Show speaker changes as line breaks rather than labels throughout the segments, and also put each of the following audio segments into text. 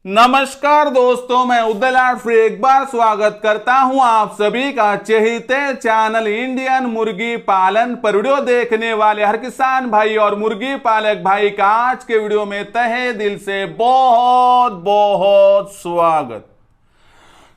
नमस्कार दोस्तों, मैं उदयलाल फिर एक बार स्वागत करता हूं आप सभी का चहेते चैनल इंडियन मुर्गी पालन पर वीडियो देखने वाले हर किसान भाई और मुर्गी पालक भाई का आज के वीडियो में तहे दिल से बहुत बहुत स्वागत।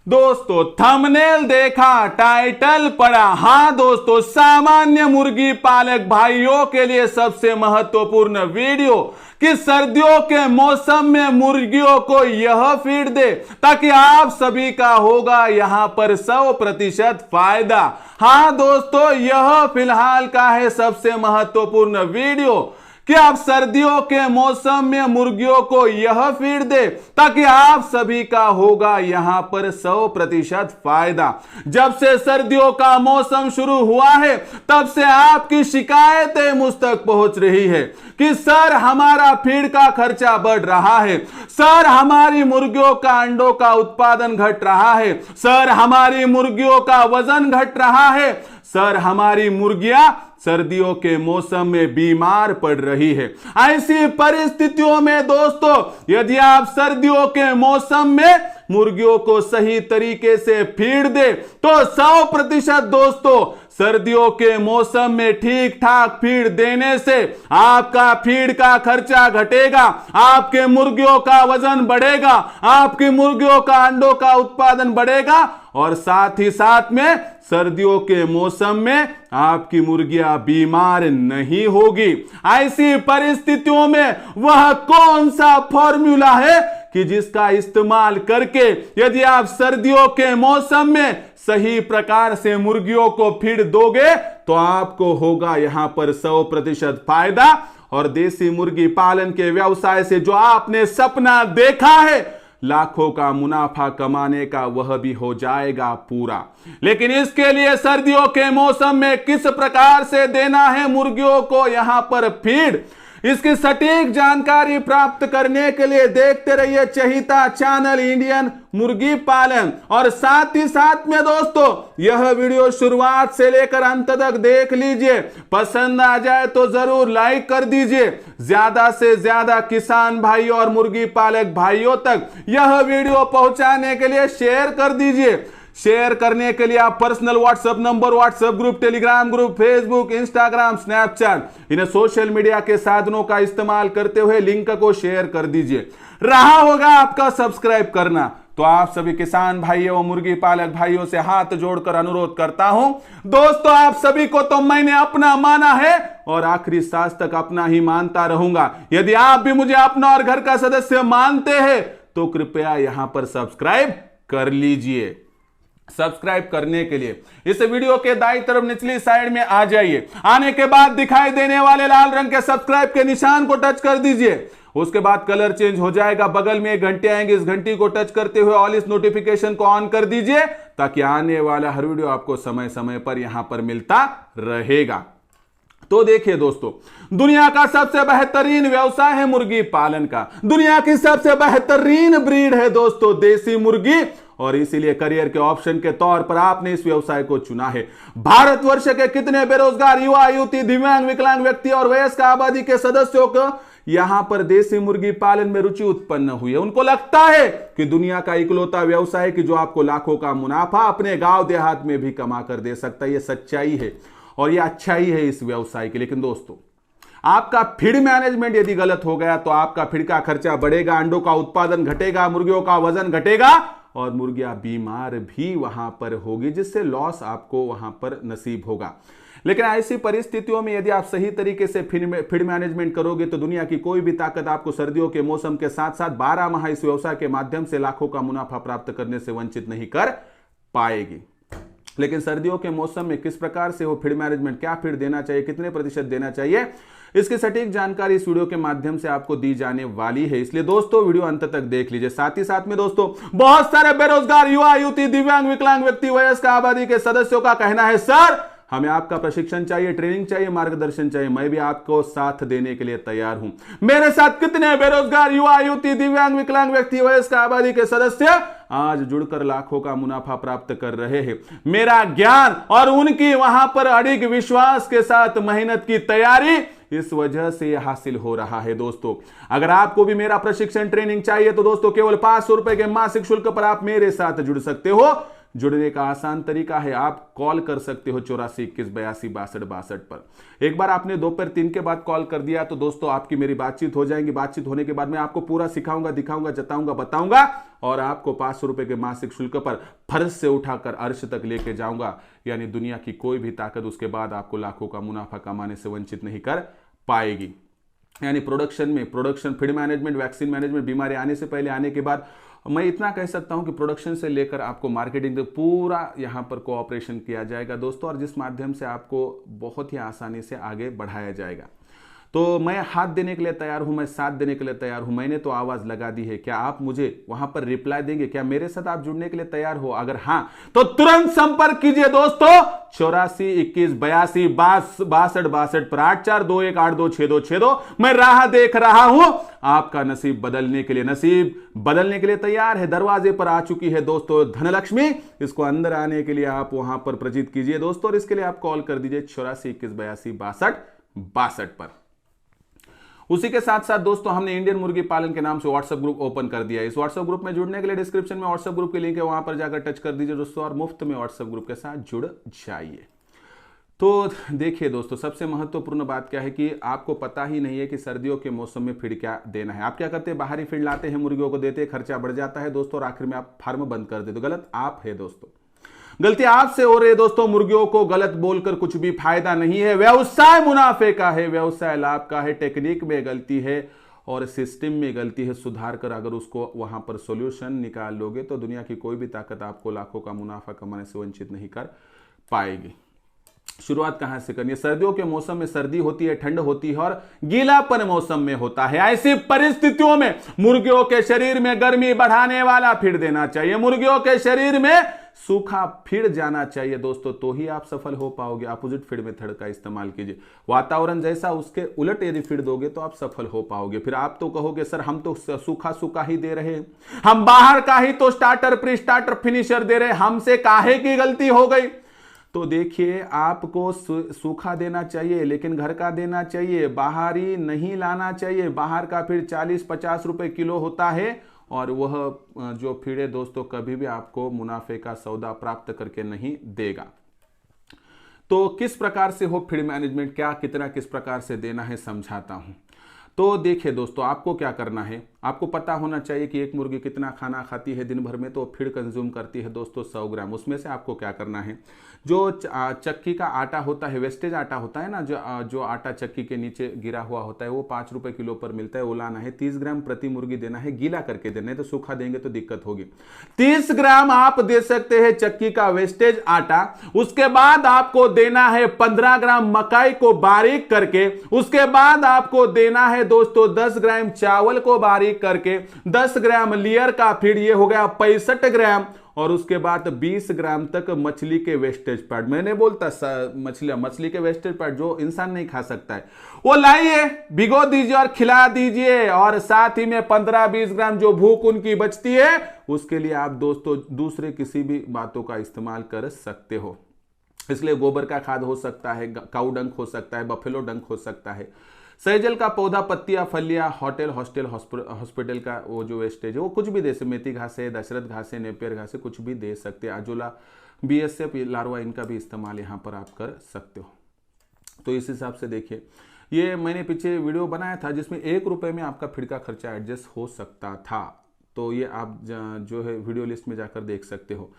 दोस्तों थंबनेल देखा, टाइटल पढ़ा। हाँ दोस्तों, सामान्य मुर्गी पालक भाइयों के लिए सबसे महत्वपूर्ण वीडियो कि सर्दियों के मौसम में मुर्गियों को यह फीड दे ताकि आप सभी का होगा यहां पर 100% फायदा। हाँ दोस्तों, यह फिलहाल का है सबसे महत्वपूर्ण वीडियो कि आप सर्दियों के मौसम में मुर्गियों को यह फीड दे ताकि आप सभी का होगा यहां पर 100% फायदा। जब से सर्दियों का मौसम शुरू हुआ है तब से आपकी शिकायतें मुझ तक पहुंच रही है कि सर हमारा फीड का खर्चा बढ़ रहा है, सर हमारी मुर्गियों का अंडों का उत्पादन घट रहा है, सर हमारी मुर्गियों का वजन घट रहा है, सर हमारी मुर्गियां सर्दियों के मौसम में बीमार पड़ रही है। ऐसी परिस्थितियों में दोस्तों यदि आप सर्दियों के मौसम में मुर्गियों को सही तरीके से फीड दे तो 100% दोस्तों सर्दियों के मौसम में ठीक ठाक फीड देने से आपका फीड का खर्चा घटेगा, आपके मुर्गियों का वजन बढ़ेगा, आपकी मुर्गियों का अंडों का उत्पादन बढ़ेगा और साथ ही साथ में सर्दियों के मौसम में आपकी मुर्गियां बीमार नहीं होगी। ऐसी परिस्थितियों में वह कौन सा फॉर्मूला है कि जिसका इस्तेमाल करके यदि आप सर्दियों के मौसम में सही प्रकार से मुर्गियों को फीड दोगे तो आपको होगा यहां पर 100% फायदा और देसी मुर्गी पालन के व्यवसाय से जो आपने सपना देखा है लाखों का मुनाफा कमाने का वह भी हो जाएगा पूरा। लेकिन इसके लिए सर्दियों के मौसम में किस प्रकार से देना है मुर्गियों को यहां पर फीड, इसकी सटीक जानकारी प्राप्त करने के लिए देखते रहिए चहेता चैनल इंडियन मुर्गी पालन। और साथ ही साथ में दोस्तों यह वीडियो शुरुआत से लेकर अंत तक देख लीजिए, पसंद आ जाए तो जरूर लाइक कर दीजिए। ज्यादा से ज्यादा किसान भाई और मुर्गी पालक भाइयों तक यह वीडियो पहुंचाने के लिए शेयर कर दीजिए। शेयर करने के लिए आप personal WhatsApp number, WhatsApp group, Telegram group, Facebook, Instagram, Snapchat इन सोशल मीडिया के साधनों का इस्तेमाल करते हुए लिंक को शेयर कर दीजिए। रहा होगा आपका सब्सक्राइब करना तो आप सभी किसान भाइयों और मुर्गी पालक भाइयों से हाथ जोड़कर अनुरोध करता हूं दोस्तों, आप सभी को तो मैंने अपना माना है और आखिरी सांस तक अपना ही मानता रहूंगा। यदि आप भी मुझे अपना और घर का सदस्य मानते हैं तो कृपया यहां पर सब्सक्राइब कर लीजिए। सब्सक्राइब करने के लिए इस वीडियो के दाईं तरफ निचली साइड में आ जाइए। आने के बाद दिखाई देने वाले लाल रंग के सब्सक्राइब के निशान को टच कर दीजिए। उसके बाद कलर चेंज हो जाएगा, बगल में एक घंटी आएंगे, इस घंटी को टच करते हुए ऑल इस नोटिफिकेशन को ऑन कर दीजिए ताकि आने वाला हर वीडियो आपको समय समय पर यहां पर मिलता रहेगा। तो देखिए दोस्तों, दुनिया का सबसे बेहतरीन व्यवसाय है मुर्गी पालन का। दुनिया की सबसे बेहतरीन ब्रीड है दोस्तों देसी मुर्गी और इसीलिए करियर के ऑप्शन के तौर पर आपने इस व्यवसाय को चुना है। भारतवर्ष के कितने बेरोजगार युवा युवती, दिव्यांग, विकलांग व्यक्ति और वयस्क आबादी के सदस्यों को यहां पर देसी मुर्गी पालन में रुचि उत्पन्न हुई है। उनको लगता है कि दुनिया का इकलौता व्यवसाय कि जो आपको लाखों का मुनाफा अपने गांव देहात में भी कमा कर दे सकता है। यह सच्चाई है और यह अच्छाई है इस व्यवसाय की। लेकिन दोस्तों आपका फीड मैनेजमेंट यदि गलत हो गया तो आपका फीड का खर्चा बढ़ेगा, अंडों का उत्पादन घटेगा, मुर्गियों का वजन घटेगा और मुर्गियां बीमार भी वहां पर होगी, जिससे लॉस आपको वहां पर नसीब होगा। लेकिन ऐसी परिस्थितियों में यदि आप सही तरीके से फीड मैनेजमेंट करोगे तो दुनिया की कोई भी ताकत आपको सर्दियों के मौसम के साथ साथ 12 माह इस व्यवसाय के माध्यम से लाखों का मुनाफा प्राप्त करने से वंचित नहीं कर पाएगी। लेकिन सर्दियों के मौसम में किस प्रकार से हो फीड मैनेजमेंट, क्या फीड देना चाहिए, कितने प्रतिशत देना चाहिए, इसकी सटीक जानकारी इस वीडियो के माध्यम से आपको दी जाने वाली है। इसलिए दोस्तों वीडियो अंत तक देख लीजिए। साथ ही साथ में दोस्तों बहुत सारे बेरोजगार युवा युवती, दिव्यांग, विकलांग व्यक्ति, वयस्क आबादी के सदस्यों का कहना है सर हमें आपका प्रशिक्षण चाहिए, ट्रेनिंग चाहिए, मार्गदर्शन चाहिए। मैं भी आपको साथ देने के लिए तैयार हूं। मेरे साथ कितने बेरोजगार युवा युवती, दिव्यांग, विकलांग व्यक्ति, वयस्क आबादी के सदस्य आज जुड़कर लाखों का मुनाफा प्राप्त कर रहे हैं। मेरा ज्ञान और उनकी वहां पर अड़िग विश्वास के साथ मेहनत की तैयारी इस वजह से यह हासिल हो रहा है। दोस्तों अगर आपको भी मेरा प्रशिक्षण ट्रेनिंग चाहिए तो दोस्तों केवल 500 रुपए के मासिक शुल्क पर आप मेरे साथ जुड़ सकते हो। जुड़ने का आसान तरीका है, आप कॉल कर सकते हो 84 21 82 62 62 पर। एक बार आपने दोपहर 3 के बाद कॉल कर दिया तो दोस्तों आपकी मेरी बातचीत हो जाएगी। बातचीत होने के बाद मैं आपको पूरा सिखाऊंगा, दिखाऊंगा, जताऊंगा, बताऊंगा और आपको 500 रुपए के मासिक शुल्क पर फर्श से उठाकर अर्श तक लेके जाऊंगा। यानी दुनिया की कोई भी ताकत उसके बाद आपको लाखों का मुनाफा कमाने से वंचित नहीं कर पाएगी। यानी production, feed management, vaccine management, बीमारी आने से पहले, आने के बाद, मैं इतना कह सकता हूं कि प्रोडक्शन से लेकर आपको मार्केटिंग तक पूरा यहां पर कोऑपरेशन किया जाएगा दोस्तों, और जिस माध्यम से आपको बहुत ही आसानी से आगे बढ़ाया जाएगा। तो मैं हाथ देने के लिए तैयार हूं, मैं साथ देने के लिए तैयार हूं। मैंने तो आवाज लगा दी है, क्या आप मुझे वहां पर रिप्लाई देंगे? क्या मेरे साथ आप जुड़ने के लिए तैयार हो? अगर हां तो तुरंत संपर्क कीजिए दोस्तों 84 21 82 62 62 पर 8421826262। मैं राह देख रहा हूं आपका नसीब बदलने के लिए। नसीब बदलने के लिए तैयार है, दरवाजे पर आ चुकी है दोस्तों धनलक्ष्मी। इसको अंदर आने के लिए आप वहां पर प्रचित कीजिए दोस्तों, और इसके लिए आप कॉल कर दीजिए 84 21 82 62 62 पर। उसी के साथ साथ दोस्तों हमने इंडियन मुर्गी पालन के नाम से व्हाट्सएप ग्रुप ओपन कर दिया है। इस व्हाट्सएप ग्रुप में जुड़ने के लिए डिस्क्रिप्शन में व्हाट्सएप ग्रुप की लिंक है, वहां पर जाकर टच कर दीजिए दोस्तों और मुफ्त में व्हाट्सएप ग्रुप के साथ जुड़ जाइए। तो देखिए दोस्तों, सबसे महत्वपूर्ण बात क्या है कि आपको पता ही नहीं है कि सर्दियों के मौसम में फीड क्या देना है। आप क्या करते हैं, बाहरी फीड लाते हैं, मुर्गियों को देते हैं, खर्चा बढ़ जाता है दोस्तों, और आखिर में आप फार्म बंद कर देते। तो गलत आप है दोस्तों, गलती आपसे हो रही है दोस्तों। मुर्गियों को गलत बोलकर कुछ भी फायदा नहीं है। व्यवसाय मुनाफे का है, व्यवसाय लाभ का है। टेक्निक में गलती है और सिस्टम में गलती है, सुधार कर अगर उसको वहां पर सॉल्यूशन निकाल लोगे तो दुनिया की कोई भी ताकत आपको लाखों का मुनाफा कमाने से वंचित नहीं कर पाएगी। शुरुआत कहां से करनी है? सर्दियों के मौसम में सर्दी होती है, ठंड होती है और गीलापन मौसम में होता है। ऐसी परिस्थितियों में मुर्गियों के शरीर में गर्मी बढ़ाने वाला फीड देना चाहिए। मुर्गियों के शरीर में सूखा फीड जाना चाहिए दोस्तों, तो ही आप सफल हो पाओगे। अपोजिट फीड मेथड का इस्तेमाल कीजिए। वातावरण जैसा उसके उलट यदि फीड दोगे तो आप सफल हो पाओगे। फिर आप तो कहोगे सर हम तो सूखा सूखा ही दे रहे हैं, हम बाहर का ही तो स्टार्टर, प्री स्टार्टर, फिनिशर दे रहे हैं, हमसे काहे की गलती हो गई? तो देखिए, आपको सूखा देना चाहिए लेकिन घर का देना चाहिए, बाहरी नहीं लाना चाहिए। बाहर का फिर 40-50 रुपए किलो होता है और वह जो फीड है दोस्तों कभी भी आपको मुनाफे का सौदा प्राप्त करके नहीं देगा। तो किस प्रकार से हो फीड मैनेजमेंट, क्या कितना किस प्रकार से देना है, समझाता हूं। तो देखिए दोस्तों, आपको क्या करना है, आपको पता होना चाहिए कि एक मुर्गी कितना खाना खाती है दिन भर में। तो फीड कंज्यूम करती है दोस्तों 100 ग्राम। उसमें से आपको क्या करना है, जो चक्की का आटा होता है, वेस्टेज आटा होता है ना, जो आटा चक्की के नीचे गिरा हुआ होता है, वो 5 रुपए किलो पर मिलता है, वो लाना है। 30 ग्राम प्रति मुर्गी देना है, गीला करके देना है, तो सूखा देंगे तो दिक्कत होगी। 30 ग्राम आप दे सकते हैं चक्की का वेस्टेज आटा। उसके बाद आपको देना है 15 ग्राम मकाई को बारीक करके। उसके बाद आपको देना है दोस्तों 10 ग्राम चावल को बारीक करके, 10 ग्राम लीयर का फीड, ये हो गया 65 ग्राम। और उसके बाद 20 ग्राम तक मछली के वेस्टेज पैड। मैंने बोलता मछली के वेस्टेज पैड जो इंसान नहीं खा सकता है, वो लाइए, भिगो दीजिए और खिला दीजिए। और साथ ही में 15-20 ग्राम जो भूख उनकी बचती है, उसके लिए आप दोस्तों दूसरे किसी भी बातों का इस्तेमाल कर सकते हो। इसलिए गोबर का खाद हो सकता है, काऊ डंक हो सकता है, बफेलो डंक हो सकता है, सहजल का पौधा, पत्तियां, फलियां, हॉस्टल, हॉस्पिटल का वो जो वेस्टेज है, वो कुछ भी दे सकते। मेथी घास है, दशरथ घास है, नेपियर घास है, कुछ भी दे सकते हैं। अजोला, BSF लार्वा, इनका भी इस्तेमाल यहाँ पर आप कर सकते हो। तो इस हिसाब से देखिए, ये मैंने पीछे वीडियो बनाया था जिसमें 1 रुपये में आपका फीड का खर्चा एडजस्ट हो सकता था। तो ये आप जो है वीडियो लिस्ट में जाकर देख सकते हो।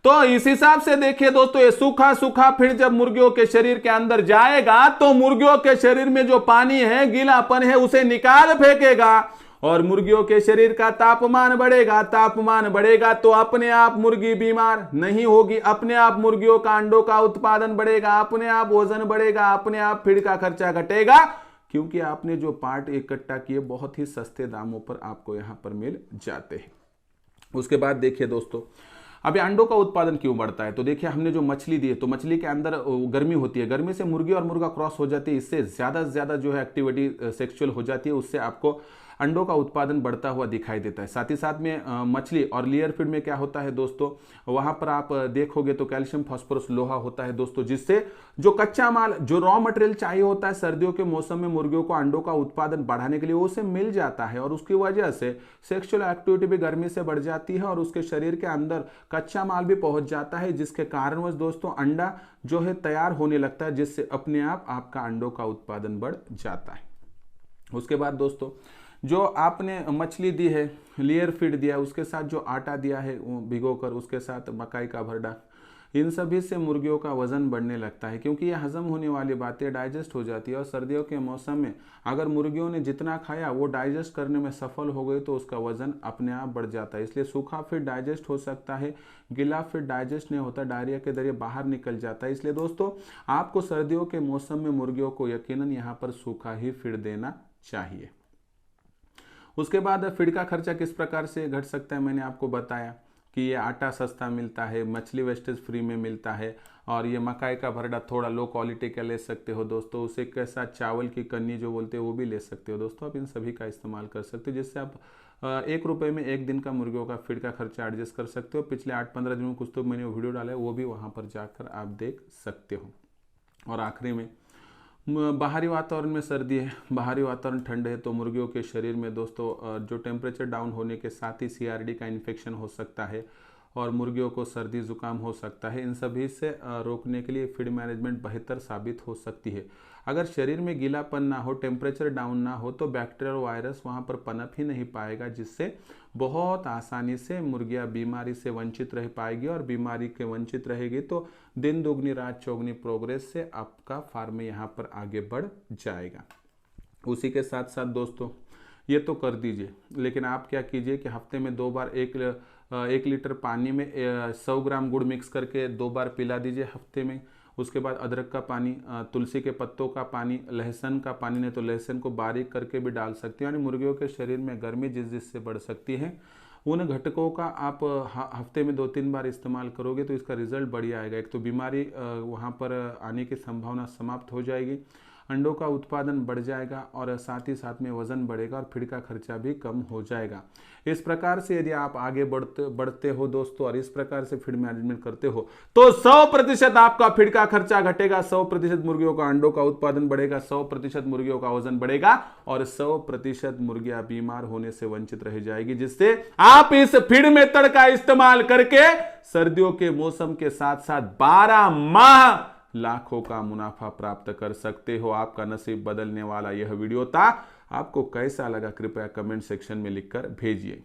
तो इस हिसाब से देखिए दोस्तों, ये सूखा सूखा फिर जब मुर्गियों के शरीर के अंदर जाएगा तो मुर्गियों के शरीर में जो पानी है, गीलापन है, उसे निकाल फेंकेगा और मुर्गियों के शरीर का तापमान बढ़ेगा। तापमान बढ़ेगा तो अपने आप मुर्गी बीमार नहीं होगी, अपने आप मुर्गियों का अंडों का उत्पादन बढ़ेगा, अपने आप वजन बढ़ेगा, अपने आप फीड का खर्चा घटेगा, क्योंकि आपने जो पार्ट इकट्ठा किए बहुत ही सस्ते दामों पर आपको यहां पर मिल जाते हैं। उसके बाद देखिए दोस्तों, अभी अंडों का उत्पादन क्यों बढ़ता है? तो देखिए, हमने जो मछली दी है तो मछली के अंदर गर्मी होती है, गर्मी से मुर्गी और मुर्गा क्रॉस हो जाती है, इससे ज्यादा से ज्यादा जो है एक्टिविटी सेक्सुअल हो जाती है, उससे आपको अंडों का उत्पादन बढ़ता हुआ दिखाई देता है। साथ ही साथ में मछली और लेयर फीड में क्या होता है दोस्तों, वहां पर आप देखोगे तो कैल्शियम, फास्फोरस, लोहा होता है दोस्तों, जिससे जो कच्चा माल, जो रॉ मटेरियल चाहिए होता है सर्दियों के मौसम में मुर्गियों को अंडों का उत्पादन बढ़ाने के लिए, उसे मिल जाता है और उसकी वजह से सेक्सुअल एक्टिविटी भी गर्मी से बढ़ जाती है और उसके शरीर के अंदर कच्चा माल भी पहुंच जाता है, जिसके कारणवश दोस्तों अंडा जो है तैयार होने लगता है, जिससे अपने आप आपका अंडों का उत्पादन बढ़ जाता है। उसके बाद दोस्तों जो आपने मछली दी है, लेयर फीड दिया है, उसके साथ जो आटा दिया है भिगोकर, उसके साथ मकाई का भरडा, इन सभी से मुर्गियों का वजन बढ़ने लगता है, क्योंकि ये हजम होने वाली बातें डाइजेस्ट हो जाती है और सर्दियों के मौसम में अगर मुर्गियों ने जितना खाया वो डाइजेस्ट करने में सफल हो गई तो उसका वजन अपने आप बढ़ जाता है। इसलिए सूखा फीड डाइजेस्ट हो सकता है, गीला फीड डाइजेस्ट नहीं होता, डायरिया के जरिए बाहर निकल जाता है। इसलिए दोस्तों आपको सर्दियों के मौसम में मुर्गियों को यकीनन यहाँ पर सूखा ही फीड देना चाहिए। उसके बाद फीड का खर्चा किस प्रकार से घट सकता है, मैंने आपको बताया कि ये आटा सस्ता मिलता है, मछली वेस्टेज फ्री में मिलता है और ये मकाई का भरडा थोड़ा लो क्वालिटी का ले सकते हो दोस्तों। उसे के साथ चावल की कन्नी जो बोलते हैं वो भी ले सकते हो दोस्तों। आप इन सभी का इस्तेमाल कर सकते हो, जिससे आप 1 रुपये में 1 दिन का मुर्गियों का फीड का खर्चा एडजस्ट कर सकते हो। पिछले 8-15 दिनों में कुछ तो मैंने वीडियो डाला है, वो भी वहाँ पर जाकर आप देख सकते हो। और आखिरी में बाहरी वातावरण में सर्दी है, बाहरी वातावरण ठंड है, तो मुर्गियों के शरीर में दोस्तों जो टेम्परेचर डाउन होने के साथ ही CRD का इन्फेक्शन हो सकता है और मुर्गियों को सर्दी जुकाम हो सकता है। इन सभी से रोकने के लिए फीड मैनेजमेंट बेहतर साबित हो सकती है। अगर शरीर में गीलापन ना हो, टेम्परेचर डाउन ना हो, तो बैक्टीरिया और वायरस वहाँ पर पनप ही नहीं पाएगा, जिससे बहुत आसानी से मुर्गियाँ बीमारी से वंचित रह पाएगी और बीमारी के वंचित रहेगी तो दिन दुगनी रात चौगनी प्रोग्रेस से आपका फार्म यहाँ पर आगे बढ़ जाएगा। उसी के साथ साथ दोस्तों ये तो कर दीजिए, लेकिन आप क्या कीजिए कि हफ्ते में 2 बार 1 लीटर पानी में 100 ग्राम गुड़ मिक्स करके 2 बार पिला दीजिए हफ्ते में। उसके बाद अदरक का पानी, तुलसी के पत्तों का पानी, लहसुन का पानी, नहीं तो लहसुन को बारीक करके भी डाल सकते हैं। यानी मुर्गियों के शरीर में गर्मी जिससे बढ़ सकती है, उन घटकों का आप हफ्ते में 2-3 बार इस्तेमाल करोगे तो इसका रिजल्ट बढ़िया आएगा। एक तो बीमारी वहाँ पर आने की संभावना समाप्त हो जाएगी, अंडों का उत्पादन बढ़ जाएगा और साथ ही साथ में वजन बढ़ेगा और फीड का खर्चा भी कम हो जाएगा। इस प्रकार से यदि आप आगे बढ़ते हो दोस्तों और इस प्रकार से फीड मैनेजमेंट करते हो तो 100% आपका फीड का खर्चा घटेगा, 100% मुर्गियों का अंडों का उत्पादन बढ़ेगा, 100% मुर्गियों का वजन बढ़ेगा और 100% मुर्गियां बीमार होने से वंचित रह जाएगी, जिससे आप इस फीड मेथड का इस्तेमाल करके सर्दियों के मौसम के साथ साथ 12 माह लाखों का मुनाफा प्राप्त कर सकते हो। आपका नसीब बदलने वाला यह वीडियो था। आपको कैसा लगा कृपया कमेंट सेक्शन में लिखकर भेजिए।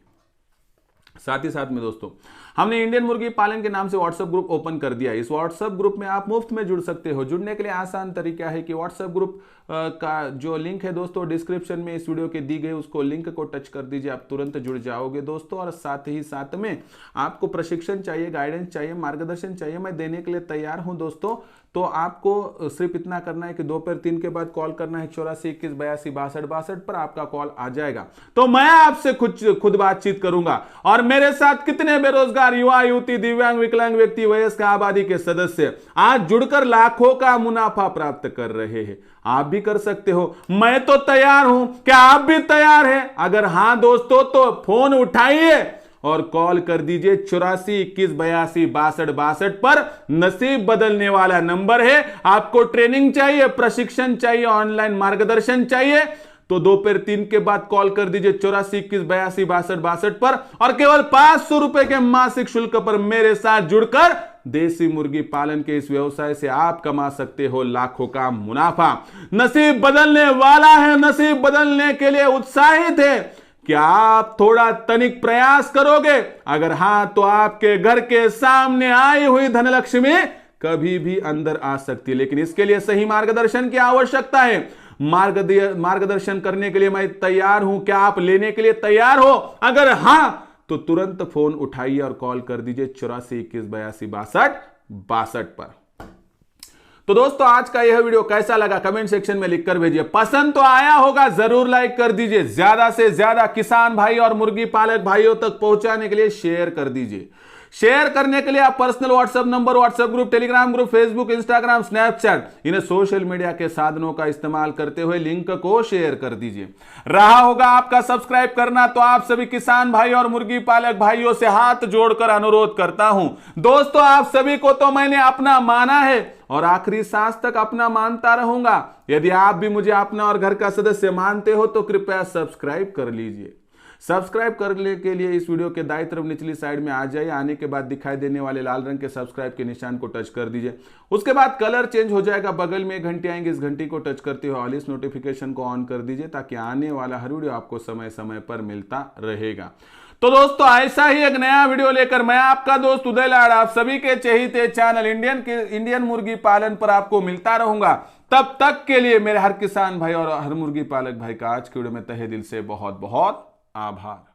साथ ही साथ में दोस्तों हमने इंडियन मुर्गी पालन के नाम से व्हाट्सएप ग्रुप ओपन कर दिया है। इस व्हाट्सएप ग्रुप में आप मुफ्त में जुड़ सकते हो। जुड़ने के लिए आसान तरीका है कि व्हाट्सएप ग्रुप का जो लिंक है दोस्तों डिस्क्रिप्शन में इस वीडियो के दी गई उसको लिंक को टच कर दीजिए, आप तुरंत जुड़ जाओगे दोस्तों। और साथ ही साथ में आपको प्रशिक्षण चाहिए, गाइडेंस चाहिए, मार्गदर्शन चाहिए, मैं देने के लिए तैयार हूं दोस्तों। तो आपको सिर्फ इतना करना है कि दोपहर 3 के बाद कॉल करना है 84 21 82 62 62 पर आपका कॉल आ जाएगा, तो मैं आपसे खुद बातचीत करूंगा। और मेरे साथ कितने बेरोजगार युवा युवती, दिव्यांग, विकलांग व्यक्ति, वयस्क आबादी के सदस्य आज जुड़कर लाखों का मुनाफा प्राप्त कर रहे हैं। आप भी कर सकते हो, मैं तो तैयार हूं। क्या आप भी तैयार हैं? अगर हां दोस्तों तो फोन उठाइए और कॉल कर दीजिए 84 21 82 62 62 पर। नसीब बदलने वाला नंबर है। आपको ट्रेनिंग चाहिए, प्रशिक्षण चाहिए, ऑनलाइन मार्गदर्शन चाहिए तो दोपहर 3 के बाद कॉल कर दीजिए 84 21 82 62 62 पर और केवल 500 रुपए के मासिक शुल्क पर मेरे साथ जुड़कर देसी मुर्गी पालन के इस व्यवसाय से आप कमा सकते हो लाखों का मुनाफा। नसीब बदलने वाला है, नसीब बदलने के लिए उत्साहित है। क्या आप थोड़ा तनिक प्रयास करोगे? अगर हां तो आपके घर के सामने आई हुई धनलक्ष्मी कभी भी अंदर आ सकती है, लेकिन इसके लिए सही मार्गदर्शन की आवश्यकता है। मार्गदर्शन करने के लिए मैं तैयार हूं। क्या आप लेने के लिए तैयार हो? अगर हां तो तुरंत फोन उठाइए और कॉल कर दीजिए 84 21 82 62 62 पर। तो दोस्तों आज का यह वीडियो कैसा लगा कमेंट सेक्शन में लिखकर भेजिए। पसंद तो आया होगा, जरूर लाइक कर दीजिए। ज्यादा से ज्यादा किसान भाई और मुर्गी पालक भाइयों तक पहुंचाने के लिए शेयर कर दीजिए। शेयर करने के लिए आप personal WhatsApp number, WhatsApp group, Telegram group, Facebook, Instagram, Snapchat इन सोशल मीडिया के साधनों का इस्तेमाल करते हुए लिंक को शेयर कर दीजिए। रहा होगा आपका सब्सक्राइब करना, तो आप सभी किसान भाई और मुर्गी पालक भाइयों से हाथ जोड़कर अनुरोध करता हूं। दोस्तों, आप सभी को तो मैंने अपना माना है और आखिरी सांस तक अपना मानता रहूंगा। यदि आप भी मुझे अपना और घर का सदस्य मानते हो तो कृपया सब्सक्राइब कर लीजिए। सब्सक्राइब करने के लिए इस वीडियो के दाईं तरफ निचली साइड में आ जाइए। आने के बाद दिखाई देने वाले लाल रंग के सब्सक्राइब के निशान को टच कर दीजिए। उसके बाद कलर चेंज हो जाएगा, बगल में एक घंटी आएंगे, इस घंटी को टच करते हुए ऑल इस नोटिफिकेशन को ऑन कर दीजिए ताकि आने वाला हर वीडियो आपको समय समय पर मिलता रहेगा। तो दोस्तों, ऐसा ही एक नया वीडियो लेकर मैं आपका दोस्त उदय लाड़ आप सभी के चहेते चैनल इंडियन मुर्गी पालन पर आपको मिलता रहूंगा। तब तक के लिए मेरे हर किसान भाई और हर मुर्गी पालक भाई का आज के वीडियो में तहे दिल से बहुत बहुत आभार।